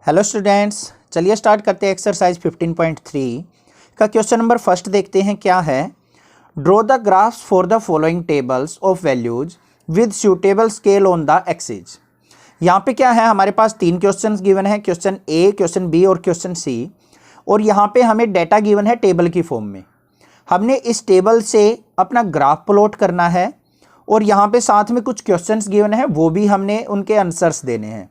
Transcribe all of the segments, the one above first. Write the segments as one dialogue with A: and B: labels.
A: Hello students, चलिए start करते हैं एक्सरसाइज 15.3 का क्वेश्चन नंबर फर्स्ट देखते हैं क्या है। Draw the graphs for the following tables of values with suitable scale on the axis. यहाँ पे क्या है, हमारे पास तीन क्वेश्चंस गिवन है, क्वेश्चन ए, क्वेश्चन बी और क्वेश्चन सी। और यहाँ पे हमें डेटा गिवन है टेबल की फॉर्म में। हमने इस टेबल से अपना ग्राफ प्लॉट करना है और यहाँ पे साथ में कुछ क्वेश्चंस गिवन है, वो भी हमने उनके आंसर्स देने हैं।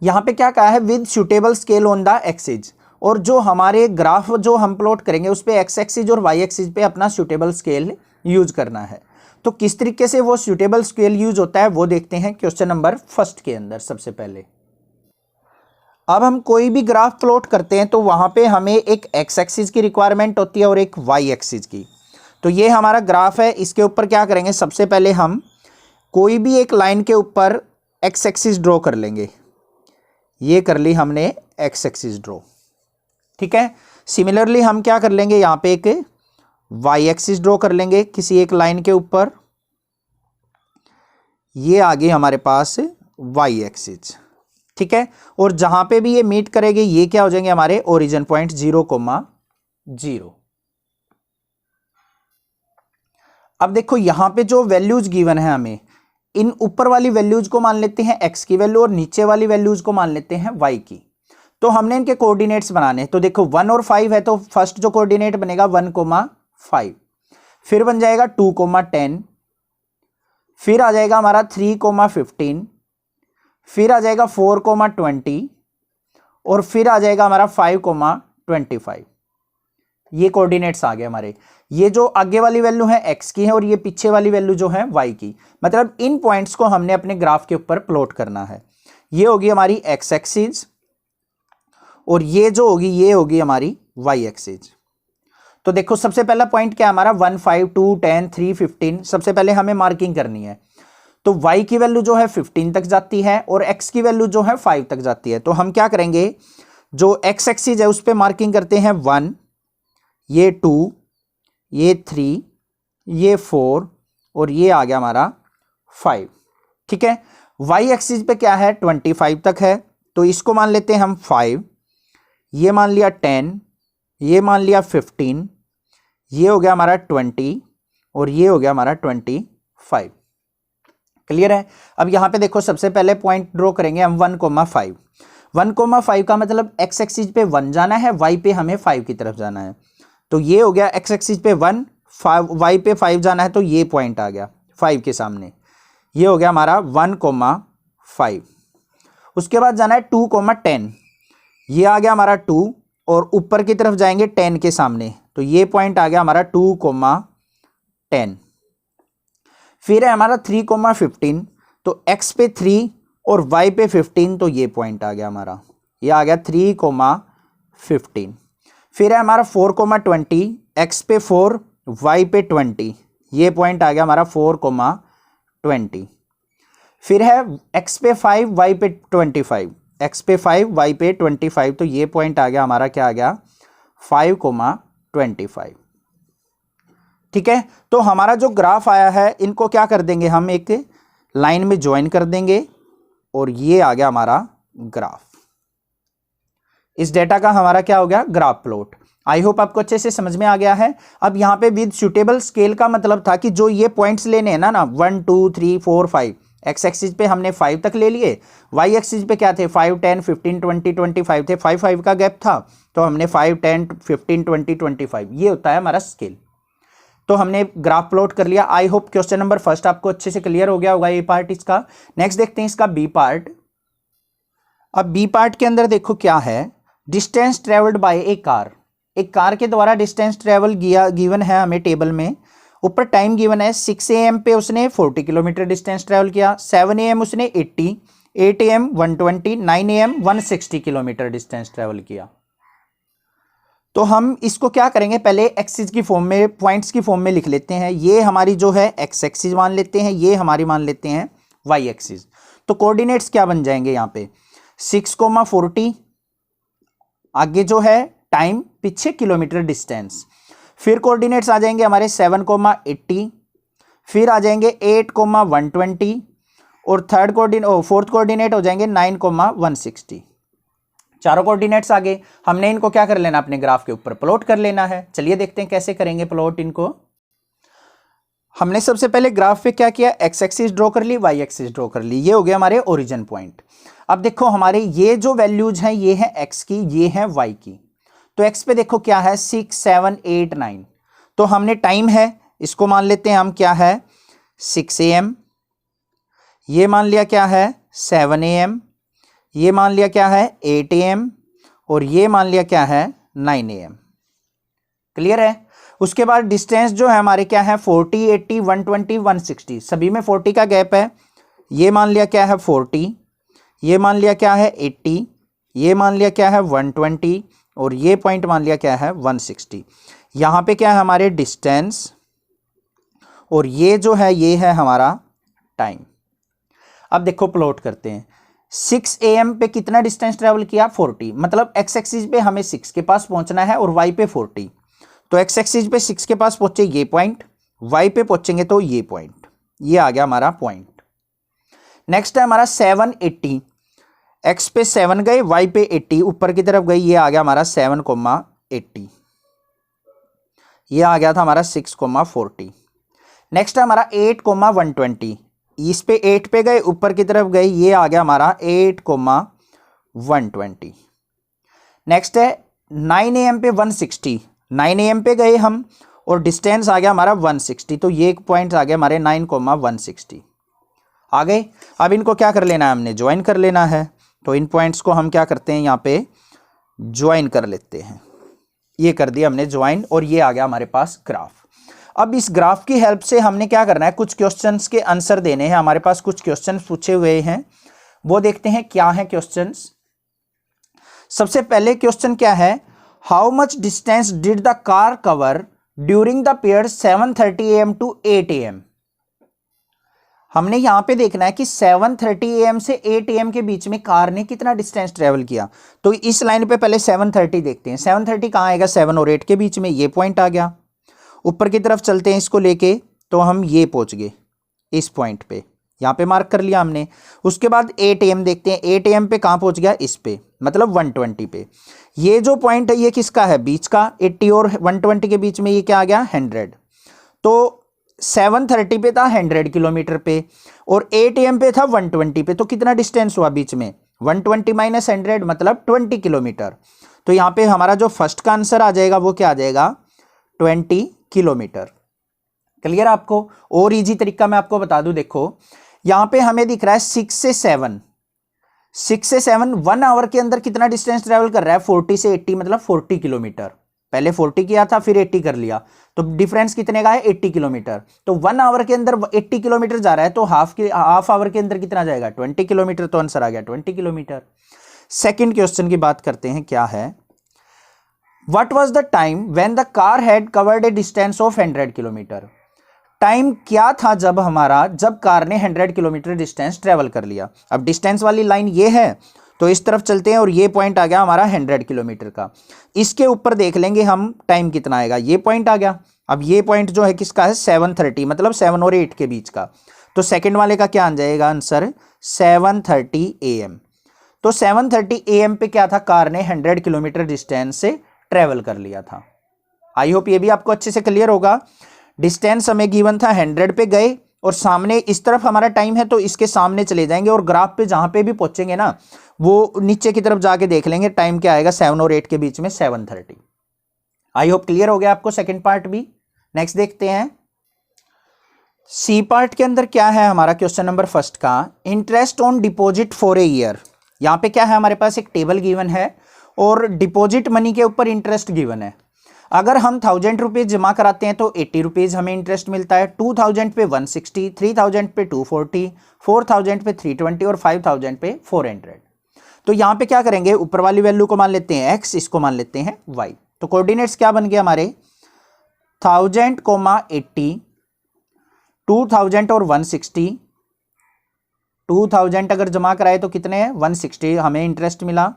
A: यहाँ पे क्या कहा है, with suitable scale on the axis. और जो हमारे ग्राफ जो हम प्लॉट करेंगे उस पे एक्स एक्सिस और वाई एक्सिस पे अपना सूटेबल स्केल यूज करना है। तो किस तरीके से वो सूटेबल स्केल यूज होता है वो देखते हैं क्वेश्चन नंबर फर्स्ट के अंदर। सबसे पहले अब हम कोई भी ग्राफ प्लॉट करते हैं तो वहाँ पे हमें एक एक्स एक्सिस की रिक्वायरमेंट होती है और एक वाई एक्सिस की। तो ये हमारा ग्राफ है, इसके ऊपर क्या करेंगे, सबसे पहले हम कोई भी एक लाइन के ऊपर एक्स एक्सिस ड्रॉ कर लेंगे। ये कर ली हमने एक्स एक्सिस ड्रॉ, ठीक है। सिमिलरली हम क्या कर लेंगे, यहाँ पे एक वाई एक्सिस ड्रॉ कर लेंगे किसी एक लाइन के ऊपर। ये आ गई हमारे पास वाई एक्सिस, ठीक है। और जहां पे भी ये मीट करेंगे ये क्या हो जाएंगे, हमारे ओरिजिन पॉइंट 0,0। अब देखो यहां पे जो वैल्यूज गिवन है, हमें इन ऊपर वाली वैल्यूज को मान लेते हैं एक्स की वैल्यू और नीचे वाली वैल्यूज को मान लेते हैं वाई की। तो हमने इनके कोऑर्डिनेट्स बनाने हैं। तो देखो 1 और 5 है, तो फर्स्ट जो कोऑर्डिनेट बनेगा 1,5, फिर बन जाएगा 2,10, फिर आ जाएगा हमारा 3,15, फिर आ जाएगा 4,20 और फिर आ जाएगा हमारा 5,25। ये कोऑर्डिनेट्स आ गए हमारे। ये जो आगे वाली वैल्यू है एक्स की है और ये पीछे वाली वैल्यू जो है वाई की। मतलब इन पॉइंट्स को हमने अपने ग्राफ के ऊपर प्लॉट करना है। ये होगी हमारी एक्स एक्सिस और ये जो होगी ये होगी हमारी वाई एक्सिस। तो देखो सबसे पहला पॉइंट क्या है हमारा, 1, 5, 2, 10, 3, 15। सबसे पहले हमें मार्किंग करनी है। तो y की वैल्यू जो है 15 तक जाती है और x की वैल्यू जो है 5 तक जाती है। तो हम क्या करेंगे, जो x एक्सिस है उस पर मार्किंग करते हैं 1, ये 2, ये 3, ये 4 और ये आ गया हमारा 5, ठीक है। y एक्सिस पे क्या है, 25 तक है, तो इसको मान लेते हैं हम 5, ये मान लिया 10, ये मान लिया 15, ये हो गया हमारा 20 और ये हो गया हमारा 25। क्लियर है। अब यहां पे देखो सबसे पहले पॉइंट ड्रॉ करेंगे हम 1,5। 1,5 का मतलब एक्स एक्सिस पे 1 जाना है, वाई पे हमें 5 की तरफ जाना है। तो ये हो गया एक्स एक्सिस पे 1, वाई पे 5 जाना है, तो ये पॉइंट आ गया 5 के सामने। ये हो गया हमारा 1,5। उसके बाद जाना है 2,10, ये आ गया हमारा 2 और ऊपर की तरफ जाएंगे 10 के सामने, तो ये पॉइंट आ गया हमारा 2,10। फिर है हमारा 3,15, तो x पे 3 और y पे 15, तो ये पॉइंट आ गया हमारा, ये आ गया 3,15। फिर है हमारा 4,20, x पे 4, y पे 20, ये पॉइंट आ गया हमारा 4,20। फिर है x पे 5, y पे 25, x पे 5, y पे 25, तो ये पॉइंट आ गया हमारा, क्या आ गया, 5,25, ठीक है। तो हमारा जो ग्राफ आया है इनको क्या कर देंगे, हम एक लाइन में ज्वाइन कर देंगे और ये आ गया हमारा ग्राफ। इस डेटा का हमारा क्या हो गया, ग्राफ प्लॉट। आई होप आपको अच्छे से समझ में आ गया है। अब यहां पे विद सूटेबल स्केल का मतलब था कि जो ये पॉइंट्स लेने हैं ना 1, 2, 3, 4, 5, एक्स एक्सिस पे हमने 5 तक ले लिए, वाई एक्सिस पे क्या थे 5, 10, 15, 20, 25 थे, 5 का गैप था, तो हमने 5, 10, 15, 20, 25, ये होता है हमारा स्केल। तो हमने ग्राफ प्लॉट कर लिया। I hope question number first आपको अच्छे से क्लियर हो गया होगा ये पार्ट इसका। नेक्स्ट देखते हैं इसका बी पार्ट। अब बी पार्ट के अंदर देखो क्या है, distance travelled by A car. एक कार के द्वारा डिस्टेंस ट्रेवल गिवन है हमें टेबल में। ऊपर टाइम गिवन है, 6 AM पे उसने 40 किलोमीटर डिस्टेंस ट्रेवल किया, 7 AM उसने 80, 8 AM 120, 9 AM 160 kilometre distance travel किया। तो हम इसको क्या करेंगे, पहले एक्सिस की फॉर्म में, पॉइंट्स की फॉर्म में लिख लेते हैं। ये हमारी जो है एक्स एक्सिस मान लेते हैं, ये हमारी मान लेते हैं वाई एक्सिस। तो कोऑर्डिनेट्स क्या बन जाएंगे यहाँ पे, 6,40, आगे जो है टाइम, पीछे किलोमीटर डिस्टेंस। फिर कोऑर्डिनेट्स आ जाएंगे हमारे 7,80, फिर आ जाएंगे 8,120 और फोर्थ कोऑर्डिनेट हो जाएंगे 9,160। चारों कोऑर्डिनेट्स आ गए। हमने इनको क्या कर लेना, अपने ग्राफ के ऊपर प्लॉट कर लेना है। चलिए देखते हैं कैसे करेंगे प्लॉट इनको। हमने सबसे पहले ग्राफ पे क्या किया, एक्स एक्सिस ड्रॉ कर ली, वाई एक्सिस ड्रॉ कर ली। ये हो गया हमारे ओरिजिन पॉइंट। अब देखो हमारे ये जो वैल्यूज हैं ये है एक्स की, ये है वाई की। तो एक्स पे देखो क्या है 6 7 8 9। तो हमने टाइम है इसको मान लेते हैं हम क्या है 6 AM, ये मान लिया क्या है 7 AM, ये मान लिया क्या है 8 AM और ये मान लिया क्या है 9 AM। क्लियर है। उसके बाद डिस्टेंस जो है हमारे क्या है 40 80 120 160, सभी में 40 का गैप है। ये मान लिया क्या है 40, ये मान लिया क्या है 80, ये मान लिया क्या है 120 और ये पॉइंट मान लिया क्या है 160। यहाँ पे क्या है हमारे डिस्टेंस और ये जो है ये है हमारा टाइम। अब देखो प्लॉट करते हैं। 6 AM पे कितना डिस्टेंस ट्रेवल किया 40, मतलब एक्स एक्सिस पे हमें 6 के पास पहुंचना है और वाई पे 40। तो एक्स एक्सिस पे 6 के पास पहुंचे ये पॉइंट, वाई पे पहुंचेंगे तो ये पॉइंट, ये आ गया हमारा पॉइंट। नेक्स्ट है हमारा 7 80, एक्स पे 7 गए, वाई पे 80 ऊपर की तरफ गई, ये आ गया हमारा 7,80, ये आ गया था हमारा 6,40। नेक्स्ट है हमारा 8,120, इस पे 8 पे गए, ऊपर की तरफ गए, ये आ गया हमारा 8,120। नेक्स्ट है 9 AM पे 160, 9 AM पे गए हम और डिस्टेंस आ गया हमारा 160, तो ये पॉइंट आ गया हमारे 9,160 आ गए। अब इनको क्या कर लेना है, हमने ज्वाइन कर लेना है। तो इन पॉइंट्स को हम क्या करते हैं यहाँ पे ज्वाइन कर लेते हैं। ये कर दिया हमने ज्वाइन और ये आ गया हमारे पास ग्राफ। अब इस ग्राफ की हेल्प से हमने क्या करना है, कुछ क्वेश्चंस के आंसर देने हैं। हमारे पास कुछ क्वेश्चंस पूछे हुए हैं, वो देखते हैं क्या है क्वेश्चंस। सबसे पहले क्वेश्चन क्या है, how much distance did the car cover during the period 7:30 AM to 8 AM। हमने यहां पे देखना है कि 7:30 AM से 8 AM के बीच में कार ने कितना डिस्टेंस ट्रेवल किया। तो इस लाइन पे पहले 7:30 देखते हैं। 7:30 कहां आएगा, 7 और 8 के बीच में, ये पॉइंट आ गया। ऊपर की तरफ चलते हैं इसको लेके, तो हम ये पहुंच गए इस पॉइंट पे, यहाँ पे मार्क कर लिया हमने। उसके बाद 8 AM देखते हैं, 8 AM पे कहाँ पहुंच गया, इस पे, मतलब 120 पे। ये जो पॉइंट है ये किसका है, बीच का, 80 और 120 के बीच में, ये क्या आ गया 100। तो 7:30 पे था 100 किलोमीटर पे और 8 AM पे था 120 पे, तो कितना डिस्टेंस हुआ बीच में, 120 माइनस 100 मतलब 20 किलोमीटर। तो यहाँ पे हमारा जो फर्स्ट का आंसर आ जाएगा वो क्या आ जाएगा 20 किलोमीटर। क्लियर आपको। और इजी तरीका मैं आपको बता दूं, देखो यहां पे हमें दिख रहा है 6 से 7, 1 आवर के अंदर कितना डिस्टेंस ट्रेवल कर रहा है 40 से 80, मतलब 40 किलोमीटर। पहले 40 किया था फिर 80 कर लिया, तो डिफरेंस कितने का है 80 किलोमीटर। तो 1 आवर के अंदर 80 किलोमीटर जा रहा है, तो हाफ आवर के अंदर कितना जाएगा 20 किलोमीटर। तो आंसर आ गया 20 किलोमीटर। सेकेंड क्वेश्चन की बात करते हैं, क्या है, What was the time when the car had covered a distance of 100 kilometre. Time क्या था जब कार ने 100 किलोमीटर डिस्टेंस ट्रेवल कर लिया। अब डिस्टेंस वाली लाइन ये है, तो इस तरफ चलते हैं और ये पॉइंट आ गया हमारा 100 किलोमीटर का। इसके ऊपर देख लेंगे हम टाइम कितना आएगा, ये पॉइंट आ गया। अब ये पॉइंट जो है किसका है 7:30, मतलब 7 और 8 के बीच का। तो सेकेंड वाले का क्या आ जाएगा आंसर 7:30 AM। तो 7:30 AM पे क्या था, कार ने 100 किलोमीटर डिस्टेंस से ट्रेवल कर लिया था। आई होप ये भी आपको अच्छे से क्लियर होगा। डिस्टेंस हमें गिवन था 100 पे गए और सामने इस तरफ हमारा टाइम है, तो इसके सामने चले जाएंगे और ग्राफ पे जहां पे भी पहुंचेंगे ना, वो नीचे की तरफ जाके देख लेंगे टाइम क्या आएगा 7 और 8 के बीच में 7:30। आई होप क्लियर हो गया आपको सेकंड पार्ट भी। नेक्स्ट देखते हैं सी पार्ट के अंदर क्या है हमारा क्वेश्चन नंबर फर्स्ट का, interest on deposit for a year. यहां पे क्या है हमारे पास एक टेबल गिवन है और डिपॉजिट मनी के ऊपर इंटरेस्ट गिवन है। अगर हम 1000 रुपीज जमा कराते हैं तो 80 रुपीज हमें इंटरेस्ट मिलता है, 2000 पे 160, 3000 पे 240, 4000 पे 320 और 5000 पे 400। तो यहां पे क्या करेंगे, ऊपर वाली वैल्यू को मान लेते हैं x, इसको मान लेते हैं y। तो कोऑर्डिनेट्स क्या बन गए हमारे 1000, 80, 2000 और 160। 2000 अगर जमा कराए तो कितने हैं 160 हमें इंटरेस्ट मिला।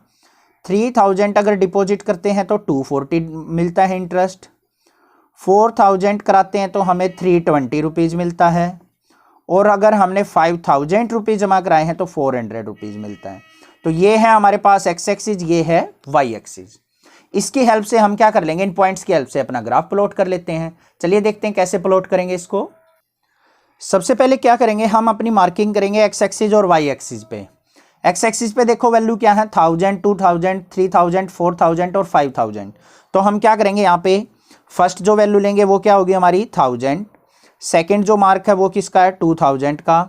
A: 3000 अगर डिपॉजिट करते हैं तो 240 मिलता है इंटरेस्ट। 4000 कराते हैं तो हमें 320 रुपीज़ मिलता है। और अगर हमने 5000 रुपीज़ जमा कराए हैं तो 400 रुपीज़ मिलता है। तो ये है हमारे पास एक्स एक्सिस, ये है वाई एक्सिस। इसकी हेल्प से हम क्या कर लेंगे, इन पॉइंट्स की हेल्प से अपना ग्राफ प्लॉट कर लेते हैं। चलिए देखते हैं कैसे प्लॉट करेंगे इसको। सबसे पहले क्या करेंगे, हम अपनी मार्किंग करेंगे एक्स एक्सिस और वाई एक्सिस पे। एक्स एक्सिस पे देखो वैल्यू क्या है, 1000, 2000, 3000, 4000 और 5000। तो हम क्या करेंगे, यहाँ पे फर्स्ट जो वैल्यू लेंगे वो क्या होगी हमारी 1000, सेकंड जो मार्क है वो किसका है 2000 का,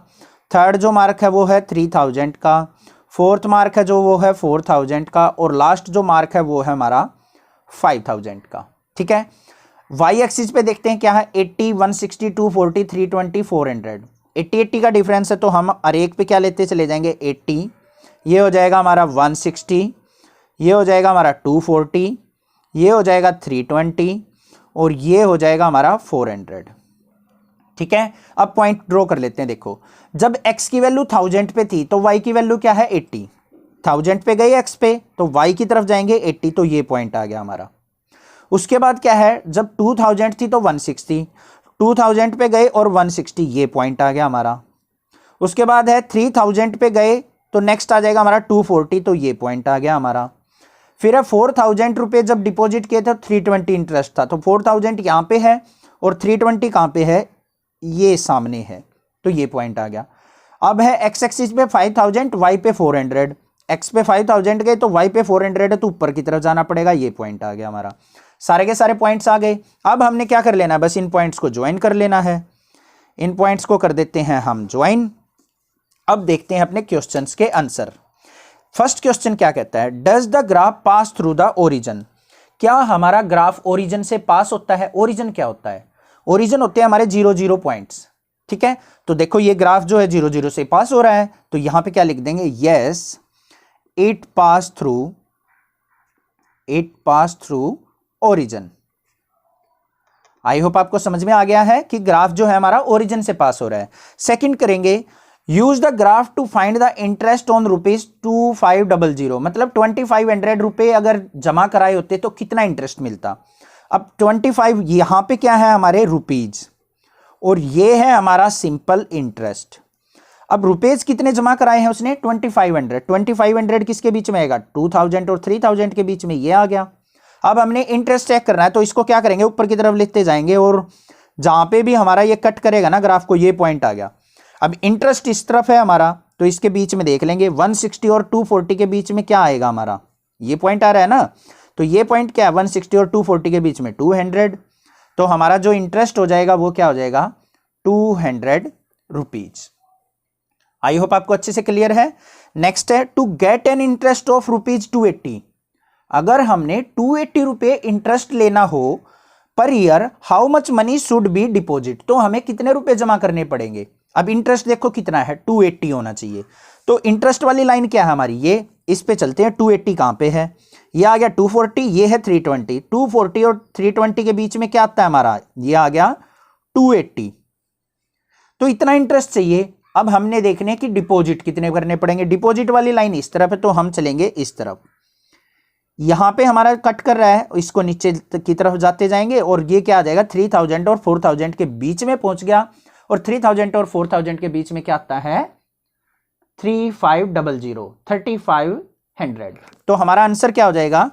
A: थर्ड जो मार्क है वो है 3000 का, फोर्थ मार्क है जो वो है 4000 का, और लास्ट जो मार्क है वो है हमारा 5000 का। ठीक है। वाई एक्सिस पे देखते हैं क्या है, 80, 160, 240, 320, 400। 80 का डिफरेंस है तो हम हर एक पे क्या लेते चले जाएंगे 80, ये हो जाएगा हमारा 160, ये हो जाएगा हमारा 240, ये हो जाएगा 320 और ये हो जाएगा हमारा 400। ठीक है। अब पॉइंट ड्रॉ कर लेते हैं। देखो जब x की वैल्यू 1000 पे थी तो y की वैल्यू क्या है 80। 1000 पे गए x पे तो y की तरफ जाएंगे 80, तो ये पॉइंट आ गया हमारा। उसके बाद क्या है, जब 2000 थी तो 160, 2000 पे गए और 160, ये पॉइंट आ गया हमारा। उसके बाद है 3000 पे गए तो नेक्स्ट आ जाएगा हमारा 240, तो ये पॉइंट आ गया हमारा। फिर है 4000 रुपये जब डिपॉजिट किए थे 320 इंटरेस्ट था, तो 4000 यहाँ पे है और 320 कहाँ पे है, ये सामने है, तो ये पॉइंट आ गया। अब है एक्स एक्सिस पे 5000, वाई पे 400, एक्स पे 5000 गए तो वाई पे 400 है, तो ऊपर की तरफ जाना पड़ेगा, ये पॉइंट आ गया हमारा। सारे के सारे पॉइंट्स आ गए। अब हमने क्या कर लेना है, बस इन पॉइंट्स को ज्वाइन कर लेना है। इन पॉइंट्स को कर देते हैं हम ज्वाइन। अब देखते हैं अपने क्वेश्चंस के आंसर। फर्स्ट क्वेश्चन क्या कहता है, does the graph pass through the origin. क्या हमारा ग्राफ ओरिजिन से पास होता है। ओरिजिन क्या होता है, ओरिजिन होते हैं हमारे 0 0 पॉइंट्स। ठीक है। तो देखो ये ग्राफ जो है 0 0 से पास हो रहा है, तो यहां पे क्या लिख देंगे, yes it pass through origin. I hope आपको समझ में आ गया है कि ग्राफ जो है हमारा ओरिजिन से पास हो रहा है। सेकंड करेंगे, use the graph to find the interest on ₹2500। मतलब 2500 रुपए अगर जमा कराए होते तो कितना इंटरेस्ट मिलता। अब 25 यहां पे क्या है हमारे रुपीज, और ये है हमारा सिंपल इंटरेस्ट। अब रुपीज कितने जमा कराए हैं उसने 2500। 2500 किसके बीच में आएगा 2000 और 3000 के बीच में, ये आ गया। अब हमने इंटरेस्ट चेक करना है, तो इसको क्या करेंगे, ऊपर की तरफ लिखते जाएंगे, और जहां पे भी हमारा ये कट करेगा ना ग्राफ को, ये पॉइंट आ गया। अब इंटरेस्ट इस तरफ है हमारा, तो इसके बीच में देख लेंगे 160 और 240 के बीच में क्या आएगा हमारा, ये पॉइंट आ रहा है ना। तो ये पॉइंट क्या है 160 और 240 के बीच में 200, तो हमारा जो इंटरेस्ट हो जाएगा वो क्या हो जाएगा 200 रुपीज। आई होप आपको अच्छे से क्लियर है। नेक्स्ट है, to get an interest of ₹280। अगर हमने 280 रुपए इंटरेस्ट लेना हो per year, how much money should be deposit. तो हमें कितने रुपए जमा करने पड़ेंगे। अब इंटरेस्ट देखो कितना है 280 होना चाहिए, तो इंटरेस्ट वाली लाइन क्या है हमारी, ये इस पे चलते हैं। 280 कहां पे है, ये आ गया 240, ये है 320। 240 और 320 के बीच में क्या आता है हमारा, ये आ गया 280। तो इतना इंटरेस्ट चाहिए। अब हमने देखने कि डिपॉजिट कितने करने पड़ेंगे। डिपॉजिट वाली लाइन इस तरफ है, तो हम चलेंगे इस तरफ। यहां पे हमारा कट कर रहा है, इसको नीचे की तरफ जाते जाएंगे, और ये क्या आ जाएगा 3000 और 4000 के बीच में पहुंच गया। और 3000 और 4000 के बीच में क्या आता है 3500, 3500। तो हमारा आंसर क्या हो जाएगा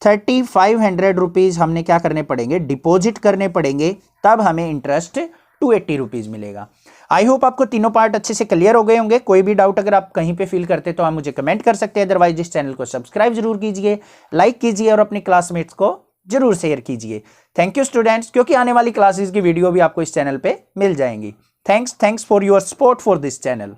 A: 3500 रुपीज हमने क्या करने पड़ेंगे, डिपॉजिट करने पड़ेंगे, तब हमें इंटरेस्ट 280 रुपीज मिलेगा। आई होप आपको तीनों पार्ट अच्छे से क्लियर हो गए होंगे। कोई भी डाउट अगर आप कहीं पे फील करते तो आप मुझे कमेंट कर सकते हैं। अदरवाइज इस चैनल को सब्सक्राइब जरूर कीजिए, लाइक कीजिए और अपने क्लासमेट्स को जरूर शेयर कीजिए। थैंक यू स्टूडेंट्स, क्योंकि आने वाली क्लासेस की वीडियो भी आपको इस चैनल पे मिल जाएंगी। Thanks for your support for this channel.